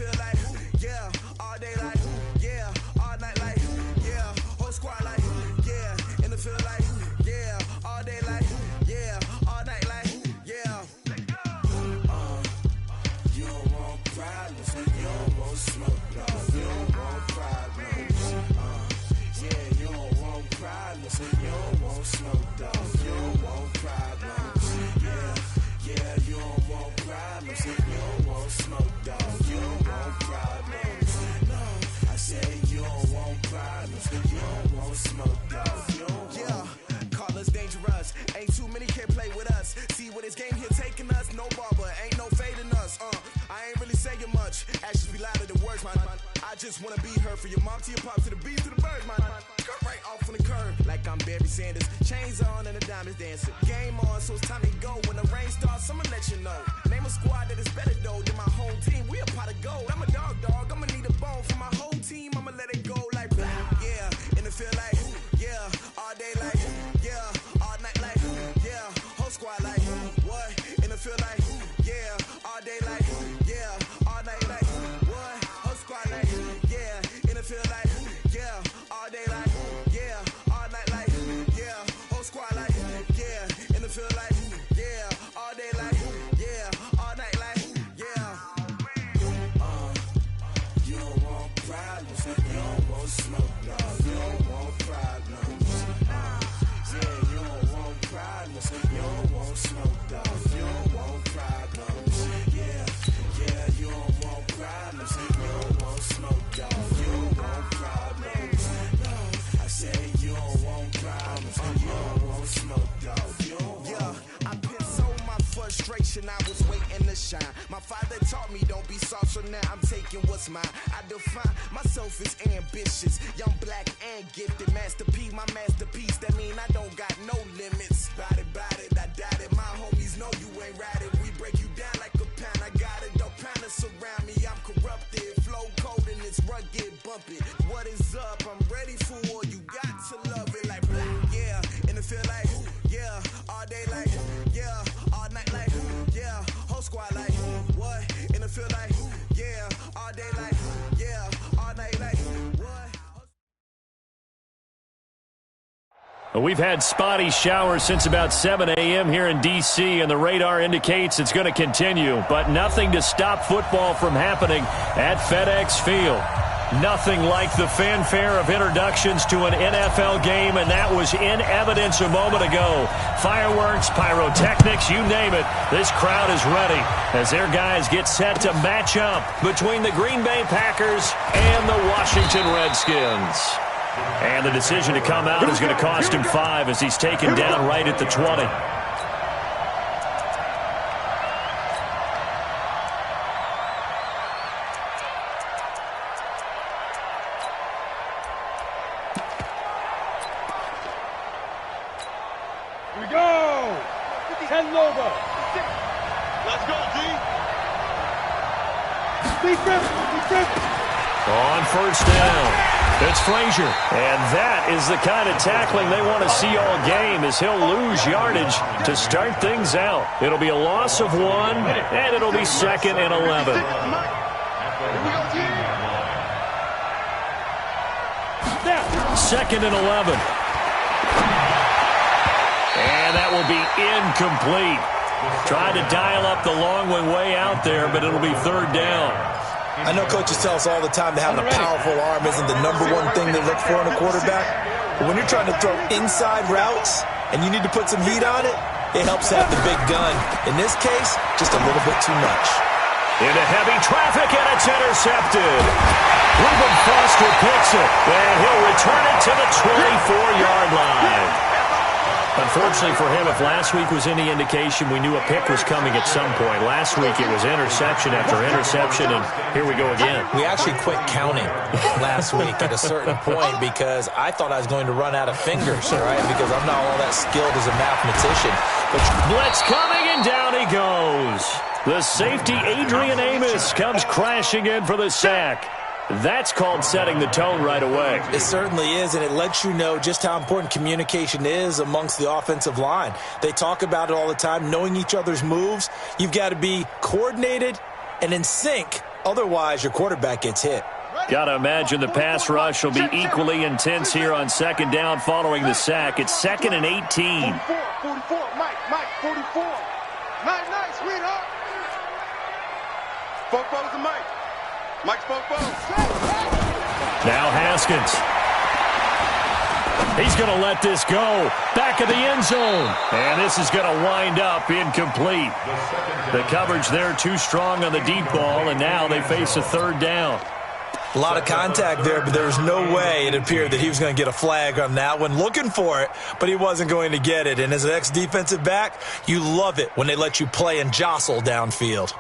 feel like, yeah, all day like, yeah, all night like, yeah, whole squad like, yeah, in the feel like, yeah, all day like, yeah, all night like, yeah. You don't want problems, you don't want smoke, no, you don't want problems. Yeah, you don't want problems, you don't want smoke, dog, you don't want problems. Yeah, you don't want problems, you don't want smoke, dog, you don't want problems. No, I said you don't want problems, you don't want smoke, dog, you don't want. Yeah, call us dangerous, ain't too many can play with us. See what this game here taking us, no barber, ain't no fading us. I ain't really saying much, actions be louder than words, man. I just wanna be heard, for your mom to your pop, to the beat, to the bird, man. Cut right off on the curb, like I'm Barry Sanders. Chains on and the diamonds dancing. Game on, so it's time to go. When the rain starts, I'ma let you know. Name a squad that is better though than my home team. We a pot of gold. I'm a dog, I'ma need a bone for my whole team. I'ma let it go like blah. Yeah, and it feel like, yeah, all day like, yeah, all night like, yeah, whole squad like, what? And it feel like, yeah, all day like, yeah, all night like, what? Whole squad like, yeah, and it feel like, yeah, all day like, yeah, all night like, yeah, whole squad like, yeah, and it feel like, yeah, all day like, yeah, all night like, yeah. You don't want problems, you don't want smoke, no, you don't want problems. Yeah, you don't want problems, you don't want smoke, dog, you don't want problems. Yeah, you don't want problems, you don't want smoke, dog, you don't want problems. No, I say you don't want problems, you don't want smoke, dog, you don't want. Yeah, I put so my frustration, I was waiting to shine. My father taught me don't be soft, so now I'm taking what's mine. I define myself as ambitious, young, black, and gifted. Master P, my masterpiece, that mean I don't got no limits. Bout it, I doubt it. My homies know you ain't ratted. We break you down like a pound. I got it, don't pound to surround me. I'm corrupted, flow cold and it's rugged, bump it. What is up? I'm ready for war. You got to love it like black, yeah. And it feel like, yeah, all day like, yeah, all night like, yeah, whole squad like, what? And it feel like, yeah, all day like, yeah, all night like, what? We've had spotty showers since about 7 a.m. here in D.C., and the radar indicates it's going to continue, but nothing to stop football from happening at FedEx Field. Nothing like the fanfare of introductions to an NFL game, and that was in evidence a moment ago. Fireworks, pyrotechnics, you name it. This crowd is ready as their guys get set to match up between the Green Bay Packers and the Washington Redskins. And the decision to come out is going to cost him 5 as he's taken down right at the 20. Here we go! 10 over. Let's go, D. Defense. On first down. It's Frazier, and that is the kind of tackling they want to see all game as he'll lose yardage to start things out. It'll be a loss of 1, and it'll be 2nd and 11. Second and 11. And that will be incomplete. Tried to dial up the long way out there, but it'll be 3rd down. I know coaches tell us all the time that having a powerful arm isn't the #1 thing they look for in a quarterback. But when you're trying to throw inside routes and you need to put some heat on it, it helps to have the big gun. In this case, just a little bit too much. Into heavy traffic, and it's intercepted. Reuben Foster picks it, and he'll return it to the 24-yard line. Unfortunately for him, if last week was any indication, we knew a pick was coming at some point. Last week it was interception after interception, and here we go again. We actually quit counting last week at a certain point because I thought I was going to run out of fingers, right? Because I'm not all that skilled as a mathematician. But blitz coming, and down he goes. The safety, Adrian Amos, comes crashing in for the sack. That's called setting the tone right away. It certainly is, and it lets you know just how important communication is amongst the offensive line. They talk about it all the time, knowing each other's moves. You've got to be coordinated and in sync Otherwise, your quarterback gets hit. Got to imagine the pass rush will be equally intense here on second down following the sack. It's 2nd and 18. 44, Mike, 44. Nice, sweetheart. Fofo's and Mike's Fofo. Now Haskins. He's going to let this go. Back of the end zone. And this is going to wind up incomplete. The coverage there too strong on the deep ball, and now they face a 3rd down. A lot of contact there, but there was no way it appeared that he was going to get a flag on that one. Looking for it, but he wasn't going to get it. And as an ex-defensive back, you love it when they let you play and jostle downfield.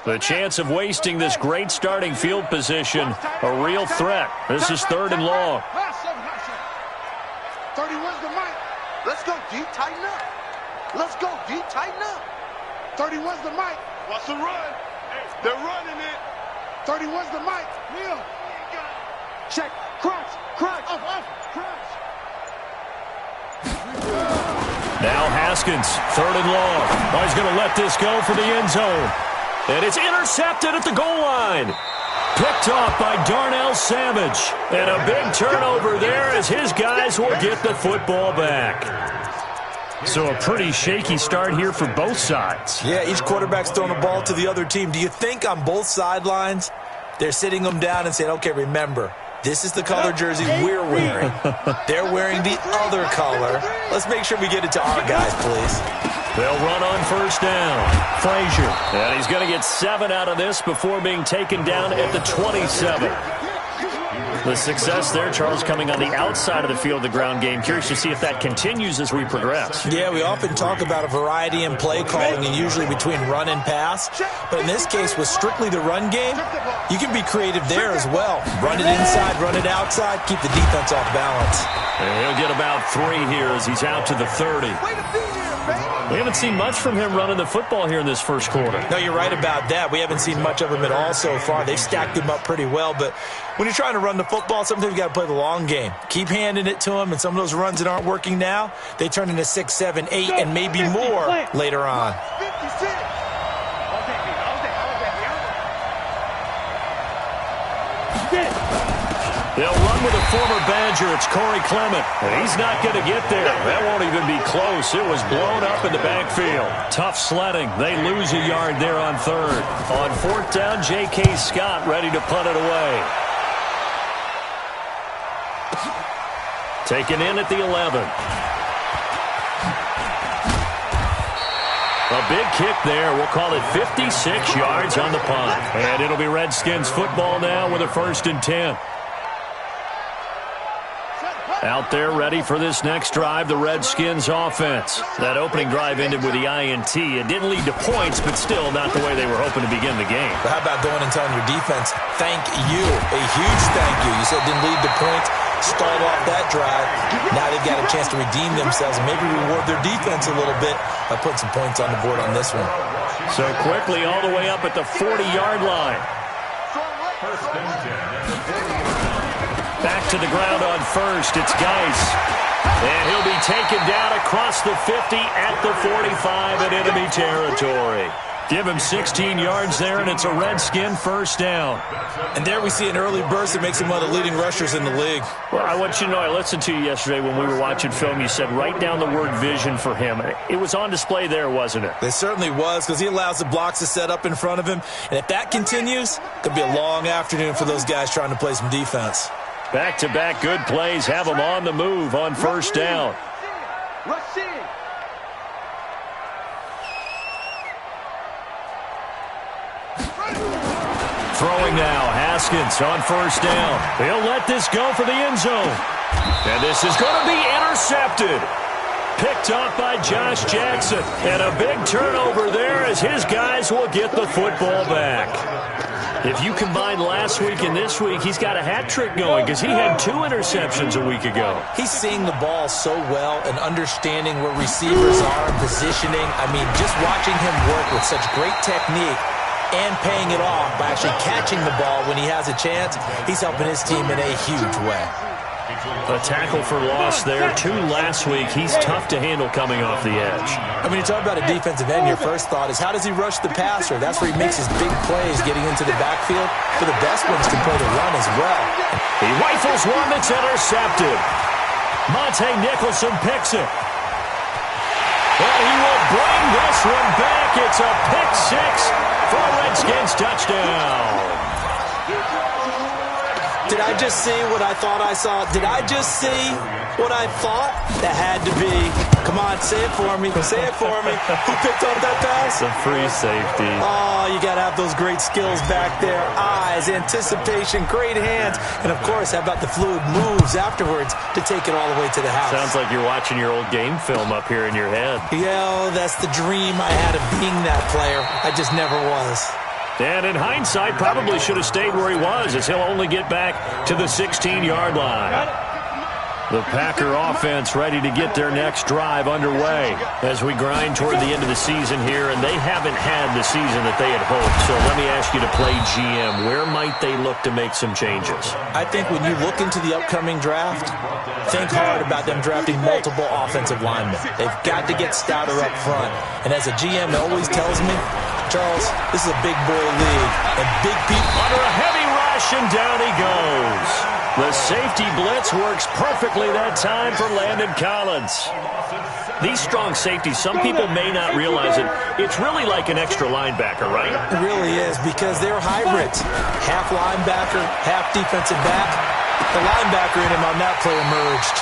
The chance of wasting this great starting field position, a real threat. This is 3rd and long. 31's the Mike. Let's go deep, tighten up. Let's go deep, tighten up. 31's the Mike. What's the run? They're running it. 31's the Mike. Wheel. Check. Crunch. Up. Crunch. Now Haskins, 3rd and long. Oh, he's going to let this go for the end zone. And it's intercepted at the goal line. Picked off by Darnell Savage. And a big turnover there as his guys will get the football back. So a pretty shaky start here for both sides. Yeah, each quarterback's throwing the ball to the other team. Do you think on both sidelines they're sitting them down and saying, okay, remember, this is the color jersey we're wearing. They're wearing the other color. Let's make sure we get it to our guys, please. They'll run on 1st down. Frazier. And he's going to get 7 out of this before being taken down at the 27. The success there, Charles, coming on the outside of the field, the ground game. Curious to see if that continues as we progress. Yeah, we often talk about a variety in play calling and usually between run and pass. But in this case, with strictly the run game, you can be creative there as well. Run it inside, run it outside, keep the defense off balance. And he'll get about 3 here as he's out to the 30. We haven't seen much from him running the football here in this first quarter. No, you're right about that. We haven't seen much of him at all so far. They've stacked him up pretty well, but when you're trying to run the football, sometimes you got to play the long game. Keep handing it to him, and some of those runs that aren't working now, they turn into 6, 7, 8, and maybe more later on. 56. They'll run with a former Badger. It's Corey Clement. And he's not going to get there. That won't even be close. It was blown up in the backfield. Tough sledding. They lose a yard there on 3rd. On 4th down, J.K. Scott ready to punt it away. Taken in at the 11. A big kick there. We'll call it 56 yards on the punt. And it'll be Redskins football now with a 1st and 10. Out there ready for this next drive, the Redskins offense. That opening drive ended with the INT. It didn't lead to points, but still not the way they were hoping to begin the game. But how about going and telling your defense, thank you, a huge thank you. You said it didn't lead to points, stalled off that drive. Now they've got a chance to redeem themselves and maybe reward their defense a little bit by putting some points on the board on this one. So quickly all the way up at the 40-yard line. Back to the ground on 1st. It's Geis. And he'll be taken down across the 50 at the 45 in enemy territory. Give him 16 yards there, and it's a Redskin 1st down. And there we see an early burst that makes him one of the leading rushers in the league. Well, I want you to know, I listened to you yesterday when we were watching film. You said write down the word vision for him. It was on display there, wasn't it? It certainly was, because he allows the blocks to set up in front of him. And if that continues, it'll be a long afternoon for those guys trying to play some defense. Back-to-back good plays have them on the move on 1st down. Throwing now, Haskins on 1st down. He'll let this go for the end zone. And this is going to be intercepted. Picked off by Josh Jackson. And a big turnover there as his guys will get the football back. If you combine last week and this week, he's got a hat trick going because he had 2 interceptions a week ago. He's seeing the ball so well and understanding where receivers are and positioning. I mean, just watching him work with such great technique and paying it off by actually catching the ball when he has a chance, he's helping his team in a huge way. A tackle for loss there. 2 last week. He's tough to handle coming off the edge. I mean, you talk about a defensive end, your first thought is, how does he rush the passer? That's where he makes his big plays, getting into the backfield. But the best ones can play the run as well. He rifles one that's intercepted. Monte Nicholson picks it. And he will bring this one back. It's a pick 6 for a Redskins touchdown. Did I just see what I thought I saw? Did I just see what I thought? That had to be. Come on, say it for me. Say it for me. Who picked up that pass? The free safety. Oh, you got to have those great skills back there. Eyes, anticipation, great hands. And, of course, how about the fluid moves afterwards to take it all the way to the house? Sounds like you're watching your old game film up here in your head. Yeah, that's the dream I had of being that player. I just never was. And in hindsight, probably should have stayed where he was, as he'll only get back to the 16-yard line. The Packer offense ready to get their next drive underway as we grind toward the end of the season here, and they haven't had the season that they had hoped. So let me ask you to play GM. Where might they look to make some changes? I think when you look into the upcoming draft, think hard about them drafting multiple offensive linemen. They've got to get stouter up front. And as a GM always tells me, Charles, this is a big boy league, and big people under a heavy rush, and down he goes. The safety blitz works perfectly that time for Landon Collins. These strong safeties, some people may not realize it. It's really like an extra linebacker, right? It really is, because they're hybrids. Half linebacker, half defensive back. The linebacker in him on that play emerged.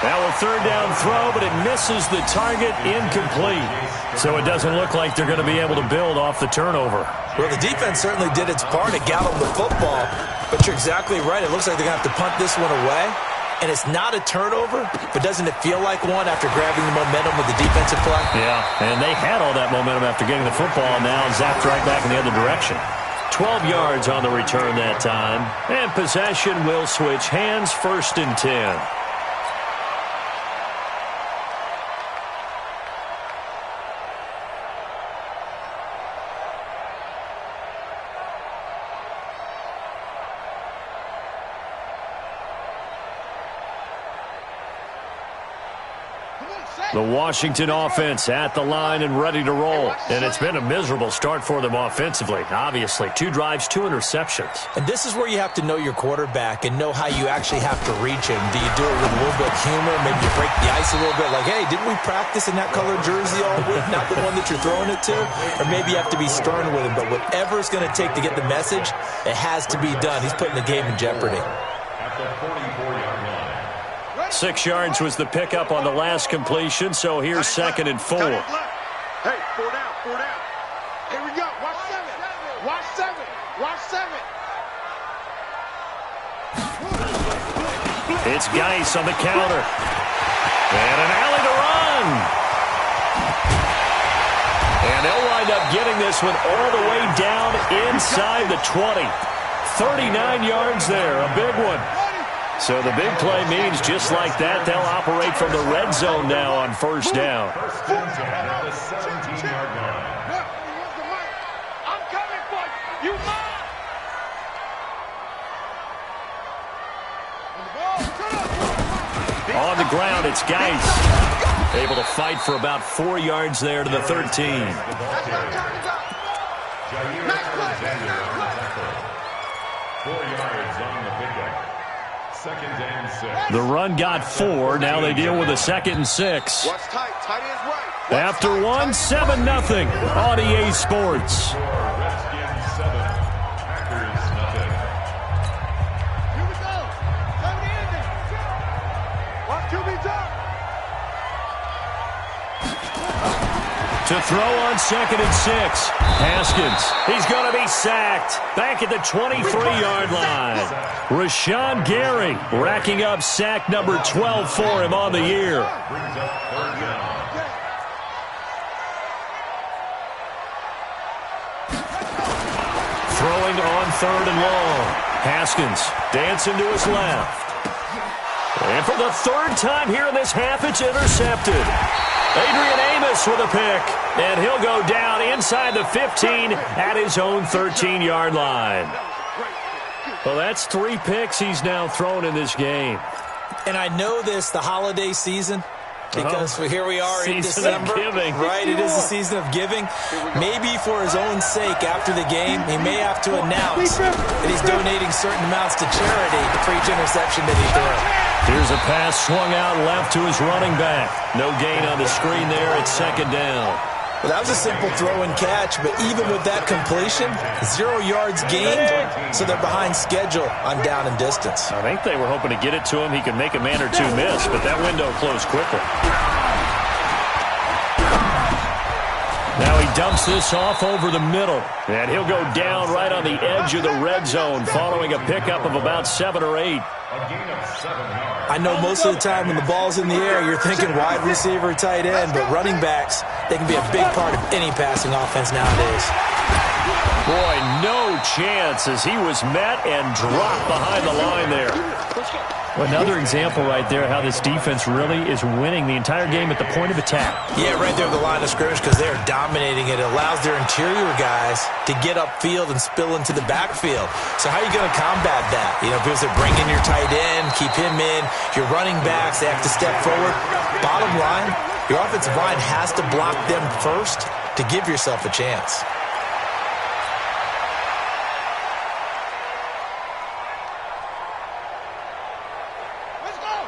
Now a third down throw, but it misses the target, incomplete. So it doesn't look like they're going to be able to build off the turnover. Well, the defense certainly did its part to gallop the football, but you're exactly right. It looks like they're going to have to punt this one away. And it's not a turnover, but doesn't it feel like one after grabbing the momentum with the defensive play? Yeah, and they had all that momentum after getting the football, and now zapped right back in the other direction. 12 yards on the return that time, and possession will switch hands, 1st and 10. The Washington offense at the line and ready to roll. And it's been a miserable start for them offensively, obviously. 2 drives, 2 interceptions. And this is where you have to know your quarterback and know how you actually have to reach him. Do you do it with a little bit of humor? Maybe you break the ice a little bit, like, hey, didn't we practice in that colored jersey all week? Not the one that you're throwing it to? Or maybe you have to be stern with him. But whatever it's going to take to get the message, it has to be done. He's putting the game in jeopardy. At the 44-yard line. 6 yards was the pickup on the last completion, so here's 2nd and 4. Hey, 4 down, 4 down. Here we go. Watch 7. Watch 7. Watch 7. It's Geis on the counter. And an alley to run. And they'll wind up getting this one all the way down inside the 20. 39 yards there, a big one. So the big play means just like that, they'll operate from the red zone now on 1st down. First and 10 at the 17-yard line. I'm coming for you. You mine. On the ground, it's Geis. Able to fight for about 4 yards there to the 13. Jae44's 4 yards on the pickup. 2nd and 6. The run got 4. Now they deal with a 2nd and 6. Watch tight. Tight ends right. After 1, 7-0 on EA Sports. Redskins 7, Packers nothing. Here we go. Come in. Watch QB's up. To throw on 2nd and 6. Haskins. He's going to be sacked. Back at the 23-yard line. Rashawn Gary racking up sack number 12 for him on the year. Brings up 3rd down. Throwing on 3rd and long. Haskins dancing to his left. And for the 3rd time here in this half, it's intercepted. Adrian Amos with a pick, and he'll go down inside the 15 at his own 13-yard line. Well, that's 3 picks he's now thrown in this game. And I know this, the holiday season, because here we are in December. Right, it is the season of giving. Maybe for his own sake, after the game, he may have to announce that he's donating certain amounts to charity for each interception that he throws. Here's a pass swung out left to his running back. No gain on the screen there. It's second down. Well, that was a simple throw and catch, but even with that completion, 0 yards gained, so they're behind schedule on down and distance. I think they were hoping to get it to him. He could make a man or two miss, but that window closed quickly. Now he dumps this off over the middle, and he'll go down right on the edge of the red zone following a pickup of about 7 or 8. A gain of 7 yards. I know most of the time when the ball's in the air, you're thinking wide receiver, tight end, but running backs, they can be a big part of any passing offense nowadays. Boy, no chance as he was met and dropped behind the line there. Another example right there how this defense really is winning the entire game at the point of attack. Yeah, right there at the line of scrimmage because they're dominating it. It allows their interior guys to get upfield and spill into the backfield. So how are you going to combat that? You know, because they bring in your tight end, keep him in. Your running backs, they have to step forward. Bottom line, your offensive line has to block them first to give yourself a chance.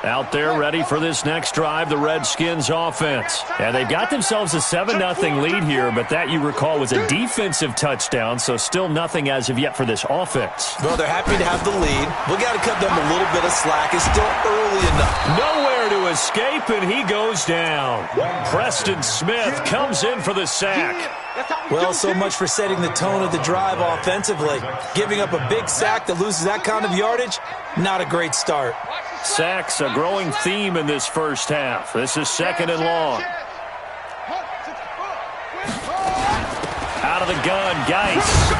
Out there ready for this next drive, the Redskins offense. And they've got themselves a 7-0 lead here, but that, you recall, was a defensive touchdown, so still nothing as of yet for this offense. Well, they're happy to have the lead. We got to cut them a little bit of slack. It's still early enough. Nowhere to escape, and he goes down. Preston Smith comes in for the sack. Well, so much for setting the tone of the drive offensively. Giving up a big sack that loses that kind of yardage, not a great start. Sacks, a growing theme in this first half. This is second and long. Out of the gun, Geis.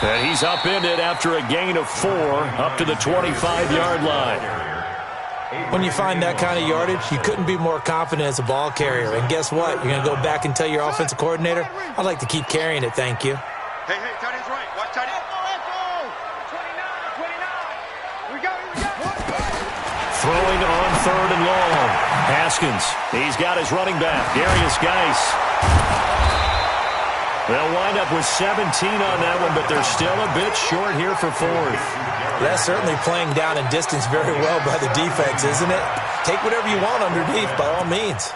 And he's upended after a gain of 4 up to the 25-yard line. When you find that kind of yardage, you couldn't be more confident as a ball carrier. And guess what? You're going to go back and tell your offensive coordinator, I'd like to keep carrying it, thank you. Hey, tight end's right. Watch tight end. Throwing on third and long. Haskins, he's got his running back, Darius Geis. They'll wind up with 17 on that one, but they're still a bit short here for fourth. That's certainly playing down and distance very well by the defense, isn't it? Take whatever you want underneath, by all means.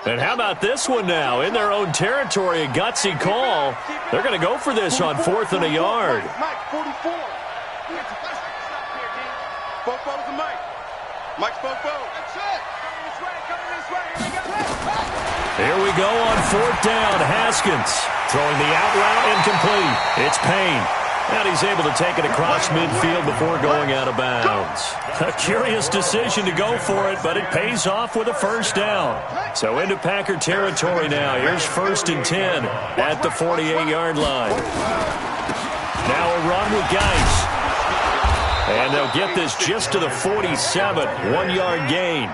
And how about this one now? In their own territory, a gutsy call. They're going to go for this on 4th and a yard. Mike, 44. Fofo's the Mike. Mike's Fofo. That's it. Coming this way. Here we go. Here we go on 4th down. Haskins throwing the out route incomplete. It's Payne. And he's able to take it across midfield before going out of bounds. A curious decision to go for it, but it pays off with a first down. So into Packer territory now. Here's 1st and 10 at the 48-yard line. Now a run with Geis. And they'll get this just to the 47, 1-yard gain.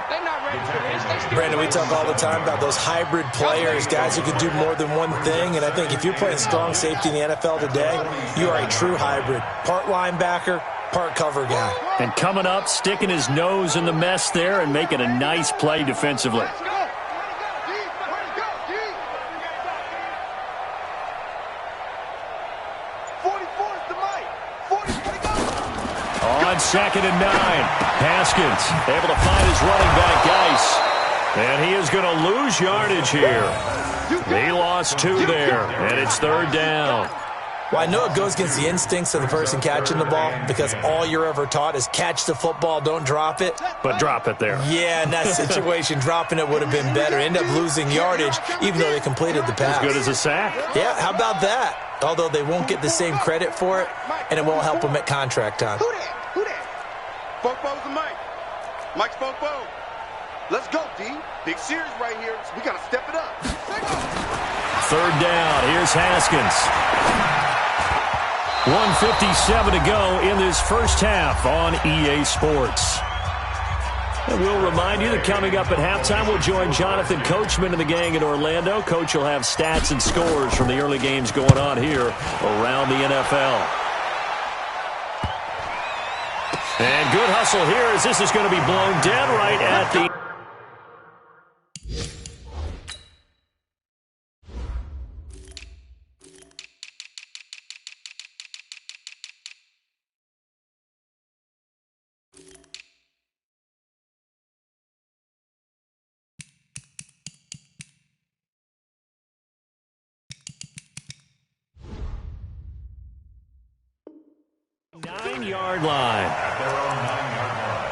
Brandon, we talk all the time about those hybrid players, guys who can do more than one thing, and I think if you're playing strong safety in the NFL today, you are a true hybrid. Part linebacker, part cover guy. And coming up, sticking his nose in the mess there and making a nice play defensively. On 2nd and 9, Haskins able to find his running back, Geis. And he is going to lose yardage here. He lost 2 there, and it's 3rd down. Well, I know it goes against the instincts of the person catching the ball because all you're ever taught is catch the football, don't drop it. But drop it there. Yeah, in that situation, dropping it would have been better. End up losing yardage, even though they completed the pass. As good as a sack. Yeah, how about that? Although they won't get the same credit for it, and it won't help them at contract time. Who that? Fofo's the Mike. Mike's Fofo. Let's go, D. Big series right here. So we got to step it up. 3rd down. Here's Haskins. 1:57 to go in this first half on EA Sports. And we'll remind you that coming up at halftime, we'll join Jonathan Coachman and the gang in Orlando. Coach will have stats and scores from the early games going on here around the NFL. And good hustle here as this is going to be blown dead right at the... Nine-yard line. At their own 9-yard line.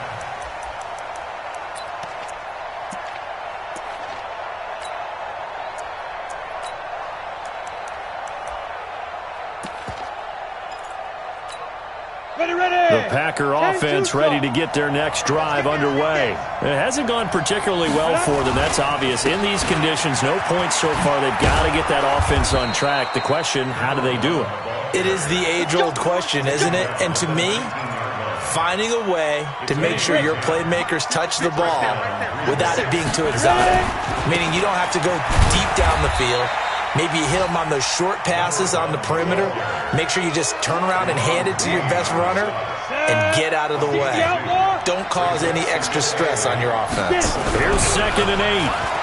The Packer offense ready to get their next drive underway. It hasn't gone particularly well for them, that's obvious. In these conditions, no points so far. They've got to get that offense on track. The question, how do they do it? It is the age-old question, isn't it? And to me, finding a way to make sure your playmakers touch the ball without it being too exotic. Meaning you don't have to go deep down the field. Maybe you hit them on those short passes on the perimeter. Make sure you just turn around and hand it to your best runner and get out of the way. Don't cause any extra stress on your offense. Here's 2nd and 8.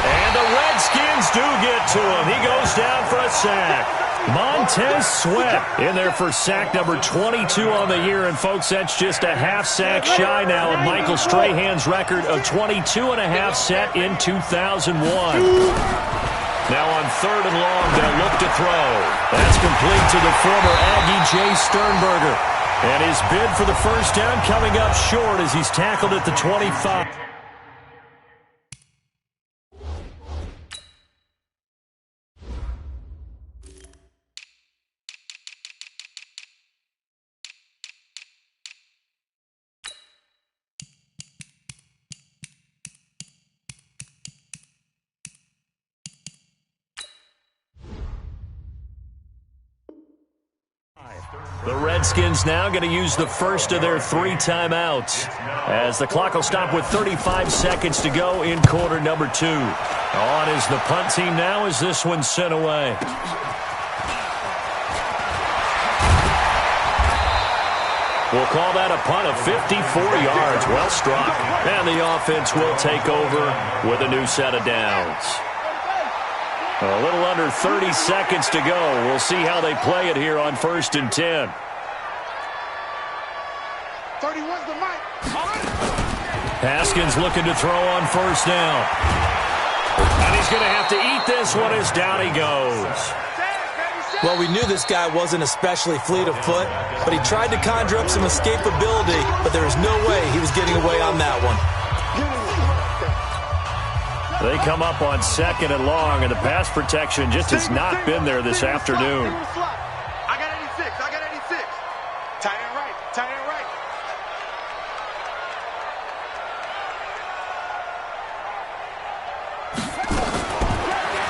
And the Redskins do get to him. He goes down for a sack. Montez Sweat in there for sack number 22 on the year. And, folks, that's just a half sack shy now of Michael Strahan's record of 22.5 set in 2001. Now on 3rd and long, they'll look to throw. That's complete to the former Aggie Jay Sternberger. And his bid for the first down coming up short as he's tackled at the 25. The Redskins now going to use the first of their 3 timeouts as the clock will stop with 35 seconds to go in quarter number 2. On is the punt team now as this one's sent away. We'll call that a punt of 54 yards. Well struck. And the offense will take over with a new set of downs. A little under 30 seconds to go. We'll see how they play it here on 1st and 10. 31's the mic. Haskins looking to throw on 1st down. And he's going to have to eat this one as down he goes. Well, we knew this guy wasn't especially fleet of foot, but he tried to conjure up some escapability, but there was no way he was getting away on that one. They come up on 2nd and long, and the pass protection just has not been there this afternoon. I got 86. I got 86. Tight end right. Tight end right.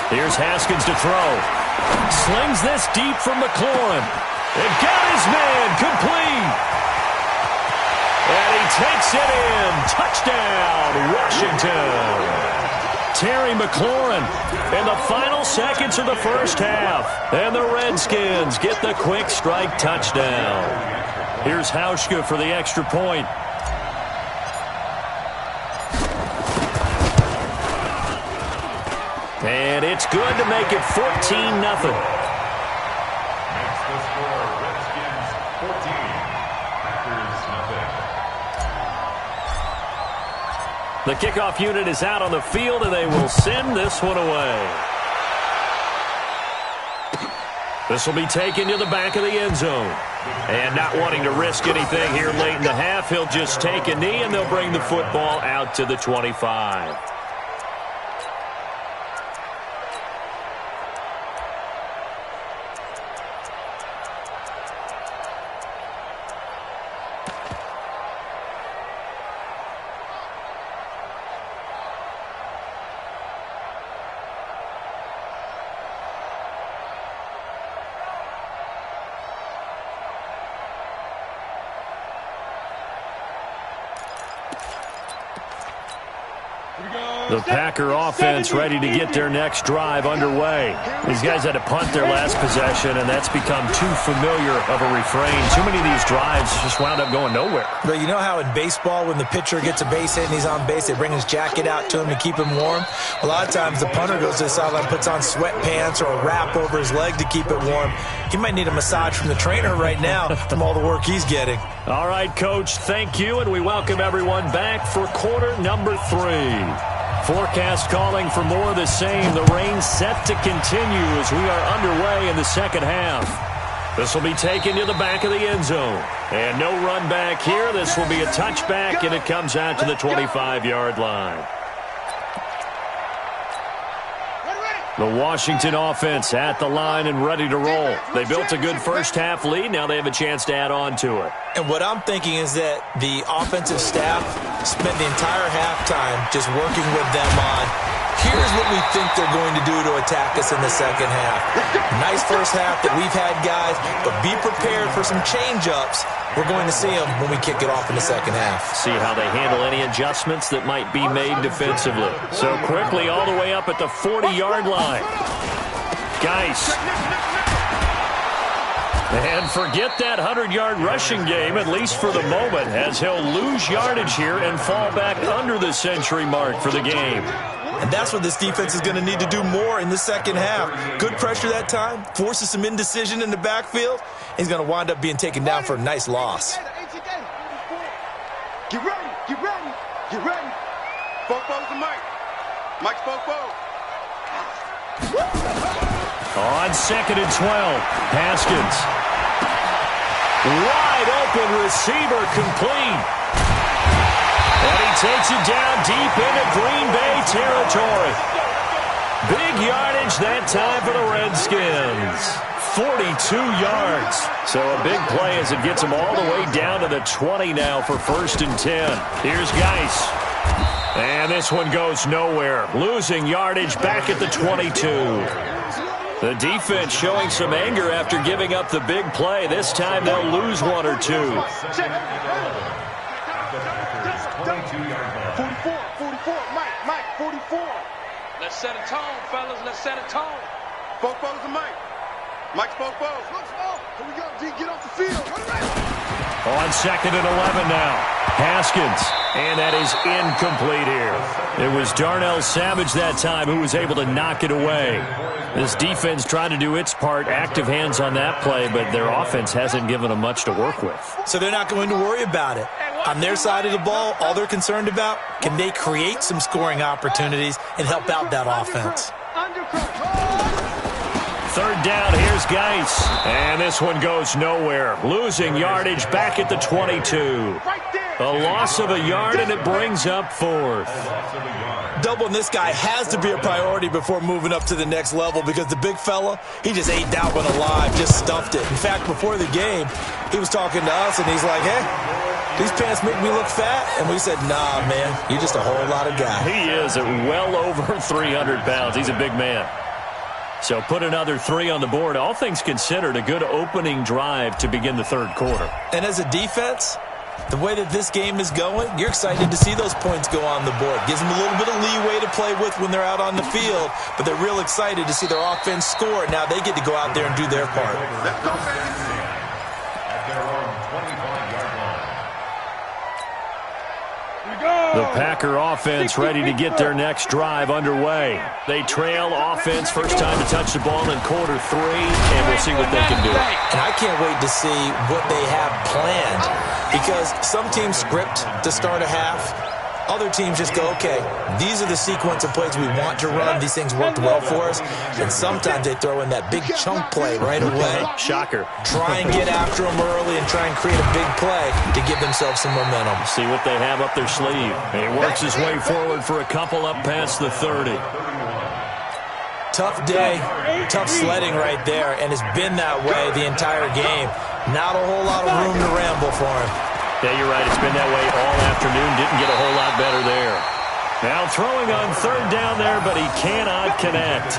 Here's Haskins to throw. Slings this deep from McLaurin. And got his man complete. And he takes it in. Touchdown, Washington. Terry McLaurin in the final seconds of the first half. And the Redskins get the quick strike touchdown. Here's Hauschka for the extra point. And it's good to make it 14-0. Makes the score Redskins 14, Packers nothing. The kickoff unit is out on the field, and they will send this one away. This will be taken to the back of the end zone. And not wanting to risk anything here late in the half, he'll just take a knee, and they'll bring the football out to the 25. The Packer offense ready to get their next drive underway. These guys had to punt their last possession, and that's become too familiar of a refrain. Too many of these drives just wound up going nowhere. But you know how in baseball, when the pitcher gets a base hit and he's on base, they bring his jacket out to him to keep him warm? A lot of times the punter goes to the sideline, puts on sweatpants or a wrap over his leg to keep it warm. He might need a massage from the trainer right now from all the work he's getting. All right, Coach, thank you, and we welcome everyone back for quarter number 3. Forecast calling for more of the same. The rain set to continue as we are underway in the second half. This will be taken to the back of the end zone. And no run back here. This will be a touchback, and it comes out to the 25-yard line. The Washington offense at the line and ready to roll. They built a good first-half lead. Now they have a chance to add on to it. And what I'm thinking is that the offensive staff spent the entire halftime just working with them on, here's what we think they're going to do to attack us in the second half. Nice first half that we've had, guys, but be prepared for some change-ups. We're going to see them when we kick it off in the second half. See how they handle any adjustments that might be made defensively. So quickly all the way up at the 40-yard line. Geis. And forget that 100-yard rushing game, at least for the moment, as he'll lose yardage here and fall back under the century mark for the game. And that's what this defense is going to need to do more in the second half. Good pressure that time, forces some indecision in the backfield. He's going to wind up being taken down for a nice loss. Get ready, get ready, get ready. Fofo's the Mike. Mike's Fofo. On 2nd and 12, Haskins. Wide open receiver complete. And he takes it down deep into Green Bay territory. Big yardage that time for the Redskins. 42 yards. So a big play as it gets him all the way down to the 20 now for 1st and 10. Here's Geis. And this one goes nowhere. Losing yardage back at the 22. The defense showing some anger after giving up the big play. This time they'll lose one or two. 44, Mike, 44. Let's set a tone, fellas. Let's set a tone. Fofo's the Mike. Mike's Fofo. Here we go, D. Get off the field. On 2nd and 11 now. Haskins. And that is incomplete here. It was Darnell Savage that time who was able to knock it away. This defense tried to do its part, active hands on that play, but their offense hasn't given them much to work with. So they're not going to worry about it. On their side of the ball, all they're concerned about, can they create some scoring opportunities and help out that offense? 3rd down, here's Geis. And this one goes nowhere. Losing yardage back at the 22. A loss of a yard, and it brings up 4th. Doubling this guy has to be a priority before moving up to the next level because the big fella, he just ate that one alive, just stuffed it. In fact, before the game, he was talking to us, and he's like, hey, these pants make me look fat. And we said, nah, man, you're just a whole lot of guy. He is at well over 300 pounds. He's a big man. So put another 3 on the board. All things considered, a good opening drive to begin the 3rd quarter. And as a defense, the way that this game is going, you're excited to see those points go on the board. Gives them a little bit of leeway to play with when they're out on the field, but they're real excited to see their offense score. Now they get to go out there and do their part. At their own 25-yard line. The Packer offense ready to get their next drive underway. They trail offense, first time to touch the ball in quarter 3, and we'll see what they can do. And I can't wait to see what they have planned, because some teams script to start a half. Other teams just go, okay, these are the sequence of plays we want to run. These things worked well for us. And sometimes they throw in that big chunk play right away. Shocker. Try and get after them early and try and create a big play to give themselves some momentum. See what they have up their sleeve. And he works his way forward for a couple up past the 30. Tough day, tough sledding right there, and it's been that way the entire game. Not a whole lot of room to ramble for him. Yeah, you're right. It's been that way all afternoon. Didn't get a whole lot better there. Now throwing on 3rd down there, but he cannot connect.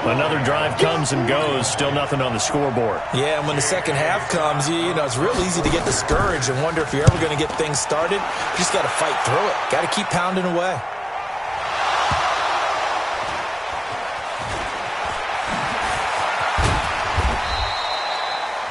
Another drive comes and goes. Still nothing on the scoreboard. Yeah, and when the second half comes, you know, it's real easy to get discouraged and wonder if you're ever going to get things started. You just got to fight through it. Got to keep pounding away.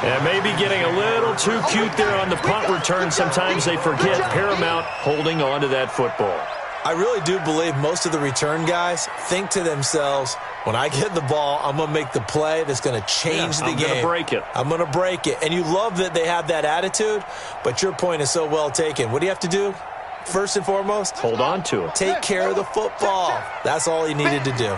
And maybe getting a little too cute there on the punt return. Sometimes they forget paramount holding on to that football. I really do believe most of the return guys think to themselves, when I get the ball, I'm going to make the play that's going to change the game. I'm going to break it. I'm going to break it. And you love that they have that attitude, but your point is so well taken. What do you have to do? First and foremost, hold on to it. Take care of the football. That's all he needed to do.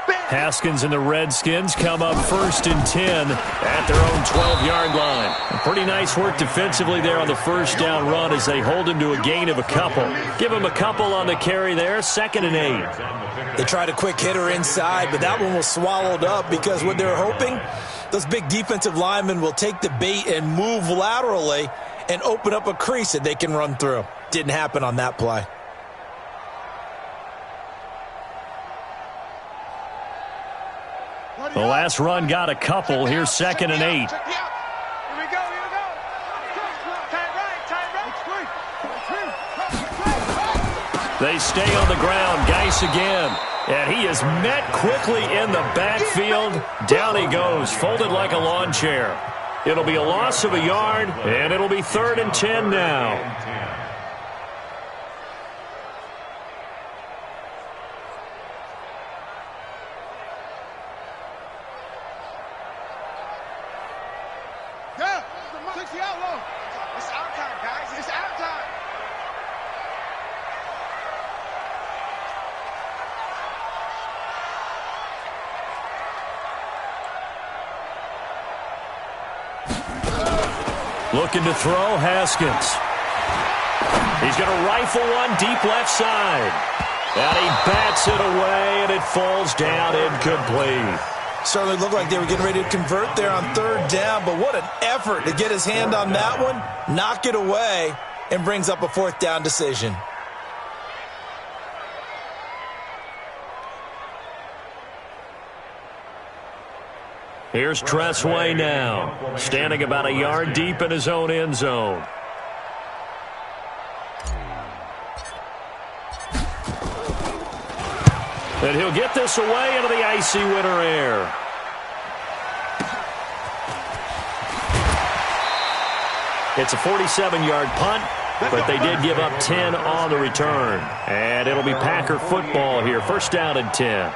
Haskins and the Redskins come up 1st and 10 at their own 12-yard line. Pretty nice work defensively there on the first down run as they hold him to a gain of a couple. Give him a couple on the carry there, 2nd and 8. They tried a quick hitter inside, but that one was swallowed up because what they're hoping, those big defensive linemen will take the bait and move laterally and open up a crease that they can run through. Didn't happen on that play. The last run got a couple. Here's 2nd and 8. Here we go. They stay on the ground. Geis again. And he is met quickly in the backfield. Down he goes, folded like a lawn chair. It'll be a loss of a yard, and it'll be 3rd and 10 now. Looking to throw, Haskins. He's going to rifle one deep left side. And he bats it away, and it falls down incomplete. Certainly looked like they were getting ready to convert there on 3rd down, but what an effort to get his hand on that one, knock it away, and brings up a 4th down decision. Here's Tressway now, standing about a yard deep in his own end zone. And he'll get this away into the icy winter air. It's a 47-yard punt, but they did give up 10 on the return. And it'll be Packer football here, 1st down and 10.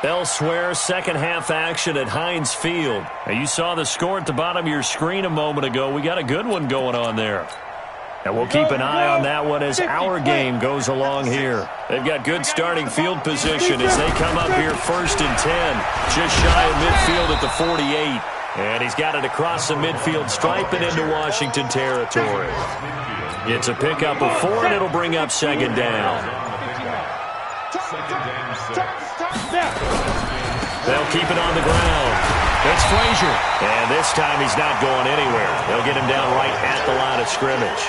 Elsewhere, second half action at Heinz Field. Now, you saw the score at the bottom of your screen a moment ago. We got a good one going on there. And we'll keep an eye on that one as our game goes along here. They've got good starting field position as they come up here 1st and 10. Just shy of midfield at the 48. And he's got it across the midfield stripe and into Washington territory. It's a pickup of 4, and it'll bring up 2nd down. They'll keep it on the ground. It's Frazier. And this time he's not going anywhere. They'll get him down right at the line of scrimmage.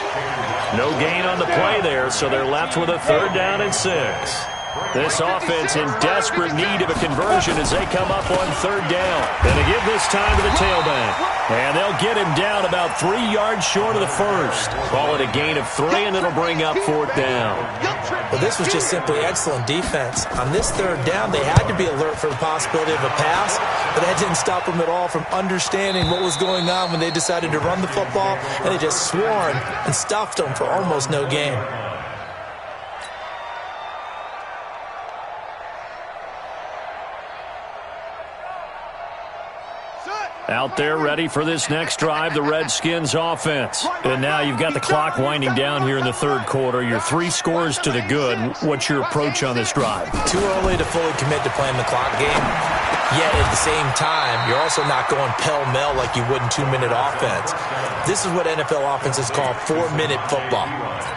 No gain on the play there, so they're left with a 3rd down and 6. This offense in desperate need of a conversion as they come up on 3rd down. And they give this time to the tailback. And they'll get him down about 3 yards short of the first. Call it a gain of 3, and it'll bring up 4th down. Well, this was just simply excellent defense. On this 3rd down, they had to be alert for the possibility of a pass, but that didn't stop them at all from understanding what was going on when they decided to run the football, and they just swarmed and stuffed them for almost no gain. Out there ready for this next drive, the Redskins offense. And now you've got the clock winding down here in the 3rd quarter. You're 3 scores to the good. What's your approach on this drive? Too early to fully commit to playing the clock game. Yet at the same time, you're also not going pell-mell like you would in 2-minute offense. This is what NFL offenses call 4-minute football.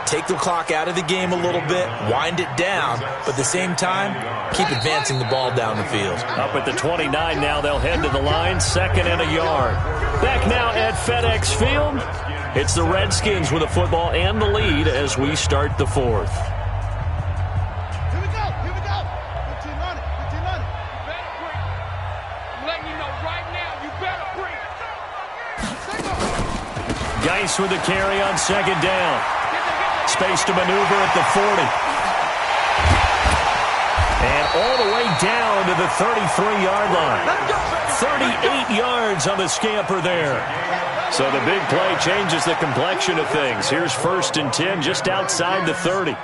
Take the clock out of the game a little bit, wind it down, but at the same time, keep advancing the ball down the field. Up at the 29 now, they'll head to the line, 2nd and a yard. Back now at FedEx Field, it's the Redskins with the football and the lead as we start the 4th. Geis with the carry on 2nd down. Space to maneuver at the 40. And all the way down to the 33-yard line. 38 yards on the scamper there. So the big play changes the complexion of things. Here's 1st and 10 just outside the 30.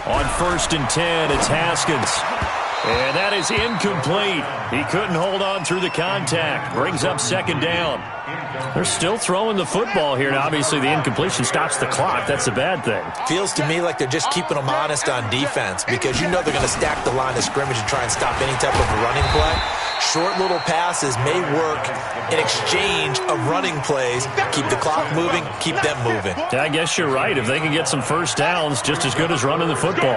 On 1st and 10, it's Haskins. And that is incomplete. He couldn't hold on through the contact. Brings up 2nd down. They're still throwing the football here. Now, obviously, the incompletion stops the clock. That's a bad thing. Feels to me like they're just keeping them honest on defense because you know they're going to stack the line of scrimmage and try and stop any type of a running play. Short little passes may work in exchange of running plays. Keep the clock moving, keep them moving. Yeah, I guess you're right. If they can get some first downs, just as good as running the football.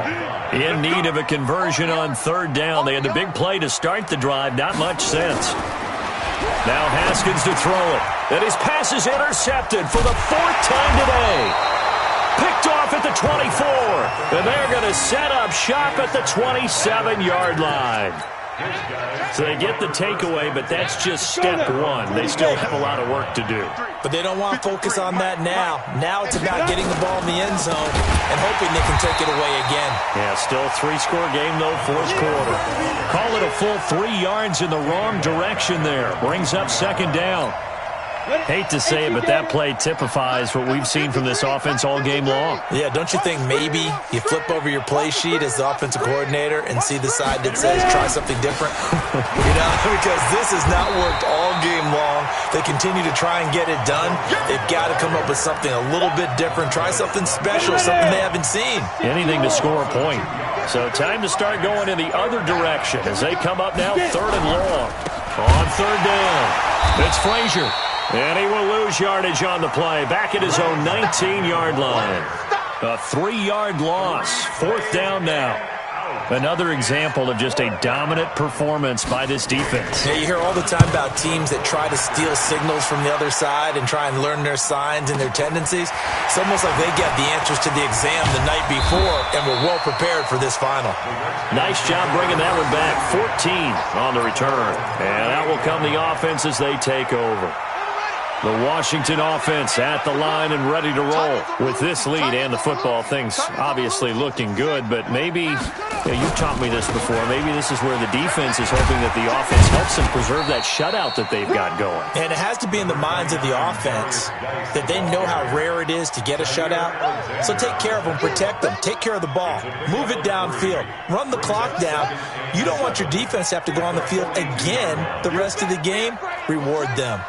In need of a conversion on 3rd down. They had the big play to start the drive. Not much sense. Now Haskins to throw it. And his pass is intercepted for the 4th time today. Picked off at the 24. And they're going to set up shop at the 27-yard line. So they get the takeaway, but that's just step 1. They still have a lot of work to do. But they don't want to focus on that now. Now it's about getting the ball in the end zone and hoping they can take it away again. Yeah, still 3-score game, though, 4th quarter. Call it a full 3 yards in the wrong direction there. Brings up 2nd down. Hate to say it, but that play typifies what we've seen from this offense all game long. Yeah, don't you think maybe you flip over your play sheet as the offensive coordinator and see the side that says try something different? Because this has not worked all game long. They continue to try and get it done. They've got to come up with something a little bit different. Try something special, something they haven't seen. Anything to score a point. So time to start going in the other direction as they come up now 3rd and long. On 3rd down, it's Frazier. And he will lose yardage on the play. Back at his own 19-yard line. A 3-yard loss. 4th down now. Another example of just a dominant performance by this defense. Yeah, you hear all the time about teams that try to steal signals from the other side and try and learn their signs and their tendencies. It's almost like they get the answers to the exam the night before and were well prepared for this final. Nice job bringing that one back. 14 on the return. And out will come the offense as they take over. The Washington offense at the line and ready to roll. With this lead and the football, things obviously looking good, but maybe, you've taught me this before, maybe this is where the defense is hoping that the offense helps them preserve that shutout that they've got going. And it has to be in the minds of the offense that they know how rare it is to get a shutout. So take care of them, protect them, take care of the ball, move it downfield, run the clock down. You don't want your defense to have to go on the field again the rest of the game. Reward them.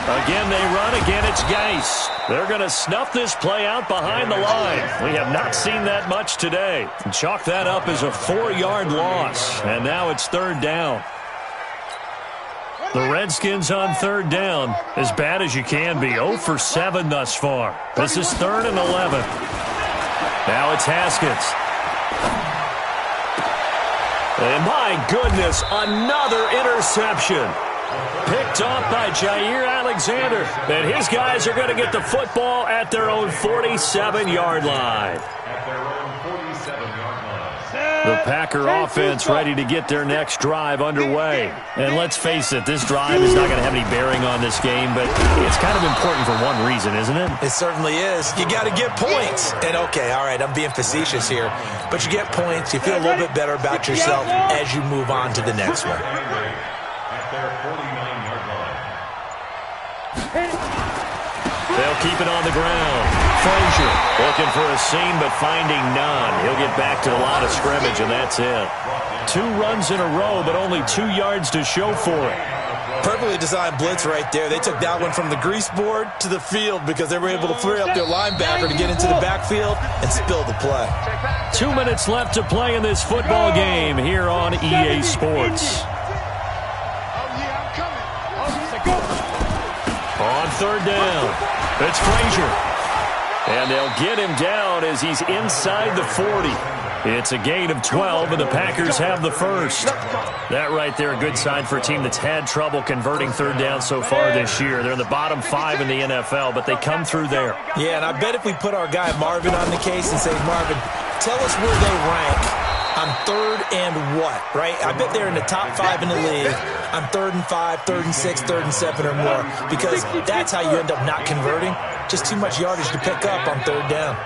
Again, they run. Again, it's Geis. They're going to snuff this play out behind the line. We have not seen that much today. Chalk that up as a 4-yard loss. And now it's 3rd down. The Redskins on 3rd down. As bad as you can be. 0 for 7 thus far. This is 3rd and 11. Now it's Haskins. And my goodness, another interception. Picked off by Jair Alexander. And his guys are going to get the football at their own 47-yard line. The Packer offense ready to get their next drive underway. And let's face it, this drive is not going to have any bearing on this game, but it's kind of important for one reason, isn't it? It certainly is. You got to get points. And okay, all right, I'm being facetious here, but you get points, you feel a little bit better about yourself as you move on to the next one. They'll keep it on the ground. Frazier looking for a seam, but finding none. He'll get back to the line of scrimmage, and that's it. 2 runs in a row, but only 2 yards to show for it. Perfectly designed blitz right there. They took that one from the grease board to the field because they were able to free up their linebacker to get into the backfield and spill the play. 2 minutes left to play in this football game here on EA Sports. On 3rd down, it's Frazier. And they'll get him down as he's inside the 40. It's a gain of 12, and the Packers have the first. That right there, a good sign for a team that's had trouble converting 3rd down so far this year. They're in the bottom 5 in the NFL, but they come through there. Yeah, and I bet if we put our guy Marvin on the case and say, Marvin, tell us where they rank on 3rd and what, right? I bet they're in the top 5 in the league on 3rd and 5, 3rd and 6, 3rd and 7 or more, because that's how you end up not converting. Just too much yardage to pick up on 3rd down.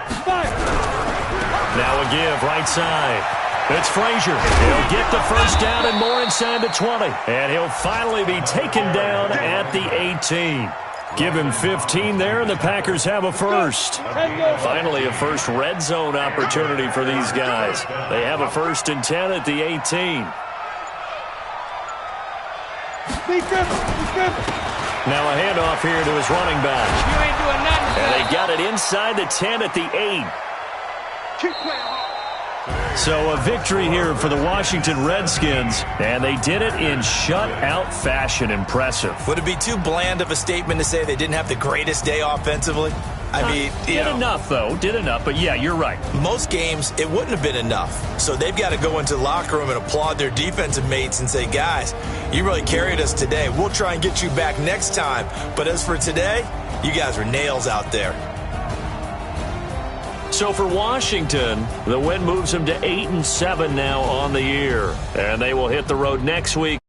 Now a give right side. It's Frazier. He'll get the first down and more inside the 20. And he'll finally be taken down at the 18. Give him 15 there, and the Packers have a first. Finally, a first red zone opportunity for these guys. They have a 1st and 10 at the 18. Now a handoff here to his running back. You ain't doing nothing. And they got it inside the 10 at the 8. Keep playing hard. So a victory here for the Washington Redskins, and they did it in shutout fashion. Impressive. Would it be too bland of a statement to say they didn't have the greatest day offensively? I mean, did enough, though. Did enough, but yeah, you're right. Most games, it wouldn't have been enough. So they've got to go into the locker room and applaud their defensive mates and say, guys, you really carried us today. We'll try and get you back next time. But as for today, you guys are nails out there. So for Washington, the win moves them to 8-7 now on the year. And they will hit the road next week